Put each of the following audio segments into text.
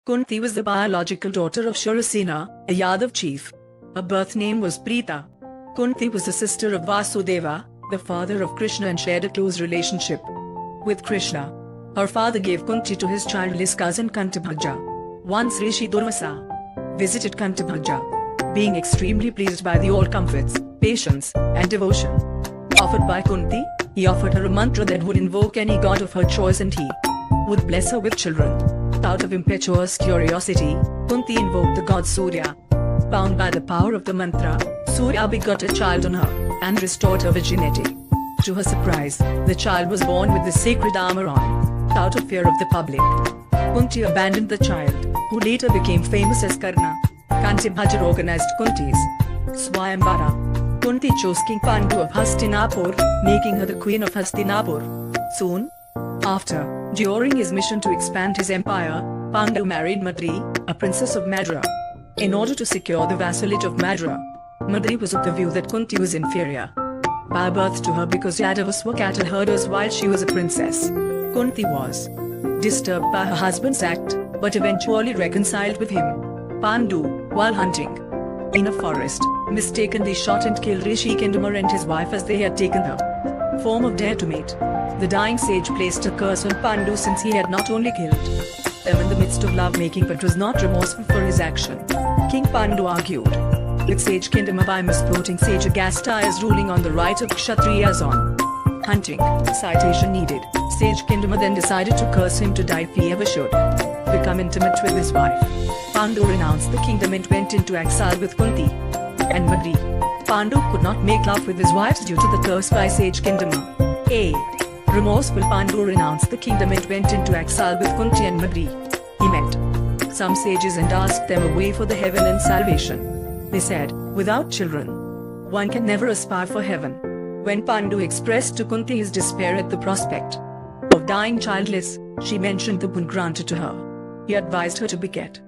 Kunti was the biological daughter of Shurasena, a Yadav chief. Her birth name was Preeta. Kunti was the sister of Vasudeva, the father of Krishna, and shared a close relationship with Krishna. Her father gave Kunti to his childless cousin Kantabhaja. Once Rishi Durvasa visited Kantabhaja, being extremely pleased by the old comforts, patience, and devotion offered by Kunti, he offered her a mantra that would invoke any god of her choice and he would bless her with children. Out of impetuous curiosity, Kunti invoked the god Surya. Bound by the power of the mantra, Surya begot a child on her and restored her virginity. To her surprise, the child was born with the sacred armor on. Out of fear of the public, Kunti abandoned the child, who later became famous as Karna. Kantabhaja organized Kunti's Swayamvara. Kunti chose King Pandu of Hastinapur, making her the queen of Hastinapur. Soon after, during his mission to expand his empire, Pandu married Madri, a princess of Madra. In order to secure the vassalage of Madra, Madri was of the view that Kunti was inferior by birth to her because Yadavas were cattle herders while she was a princess. Kunti was disturbed by her husband's act, but eventually reconciled with him. Pandu, while hunting in a forest, mistakenly shot and killed Rishi Kendamar and his wife as they had taken the form of dare to mate. The dying sage placed a curse on Pandu since he had not only killed them in the midst of love-making but was not remorseful for his action. King Pandu argued with Sage Kendama by misquoting Sage Agastya as ruling on the right of Kshatriyas on hunting. Citation needed. Sage Kendama then decided to curse him to die if he ever should become intimate with his wife. Pandu renounced the kingdom and went into exile with Kunti and Madri. Pandu could not make love with his wives due to the curse by Sage Kendama. A remorseful Pandu renounced the kingdom and went into exile with Kunti and Madri. He met some sages and asked them a way for the heaven and salvation. They said, without children, one can never aspire for heaven. When Pandu expressed to Kunti his despair at the prospect of dying childless, she mentioned the boon granted to her. He advised her to beget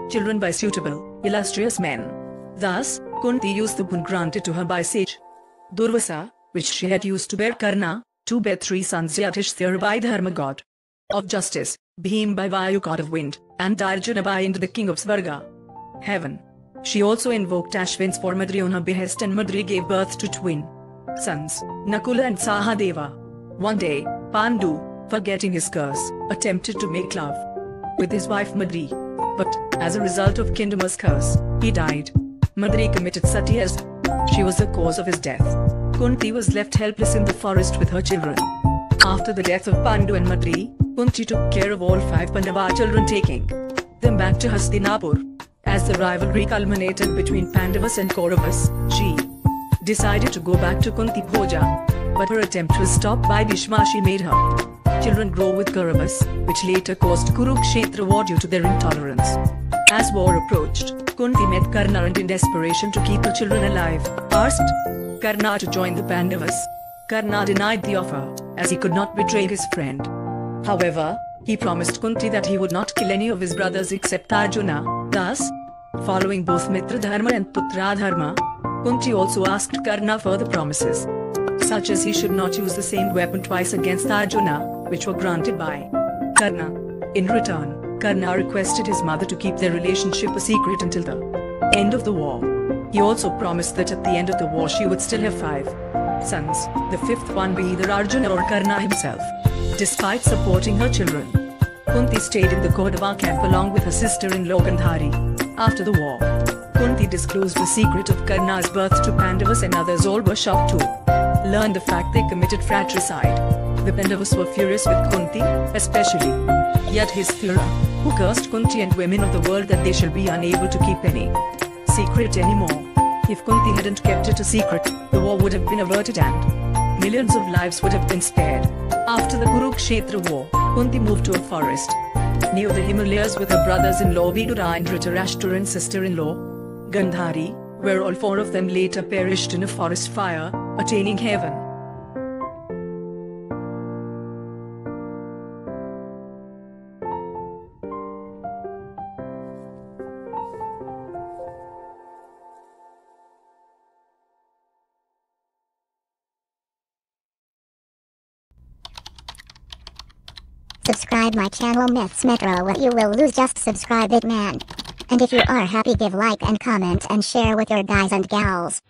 children by suitable, illustrious men. Thus, Kunti used the boon granted to her by sage Durvasa, which she had used to bear Karna, to bear 3 sons: Yudhishthira by Dharma god of justice, Bhim by Vayu god of wind, and Arjuna by Indra the king of Svarga, heaven. She also invoked Ashwins for Madri on her behest, and Madri gave birth to twin sons, Nakula and Sahadeva. One day, Pandu, forgetting his curse, attempted to make love with his wife Madri. But, as a result of Kendama's curse, he died. Madri committed sati as she was the cause of his death. Kunti was left helpless in the forest with her children. After the death of Pandu and Madri, Kunti took care of all 5 Pandava children, taking them back to Hastinapur. As the rivalry culminated between Pandavas and Kauravas, she decided to go back to Kunti Bhoja, but her attempt was stopped by Bhishma. She made her children grow with Kauravas, which later caused Kurukshetra war due to their intolerance. As war approached, Kunti met Karna and in desperation to keep her children alive, asked Karna to join the Pandavas. Karna denied the offer, as he could not betray his friend. However, he promised Kunti that he would not kill any of his brothers except Arjuna. Thus, following both Mitra Dharma and Putra Dharma, Kunti also asked Karna further promises, such as he should not use the same weapon twice against Arjuna, which were granted by Karna. In return, Karna requested his mother to keep their relationship a secret until the end of the war. He also promised that at the end of the war she would still have 5 sons, the 5th one be either Arjuna or Karna himself. Despite supporting her children, Kunti stayed in the Kaudava camp along with her sister-in-law Gandhari. After the war, Kunti disclosed the secret of Karna's birth to Pandavas, and others all were shocked to learn the fact they committed fratricide. The Pandavas were furious with Kunti, especially Yudhishthira, who cursed Kunti and women of the world that they shall be unable to keep any secret anymore. If Kunti hadn't kept it a secret, the war would have been averted and millions of lives would have been spared. After the Kurukshetra war, Kunti moved to a forest near the Himalayas with her brothers-in-law Vidura and Dhritarashtra and sister-in-law Gandhari, where all 4 of them later perished in a forest fire, attaining heaven. subscribe my channel Myths Metro. What you will lose, just subscribe it, man. And if you are happy, give like and comment and share with your guys and gals.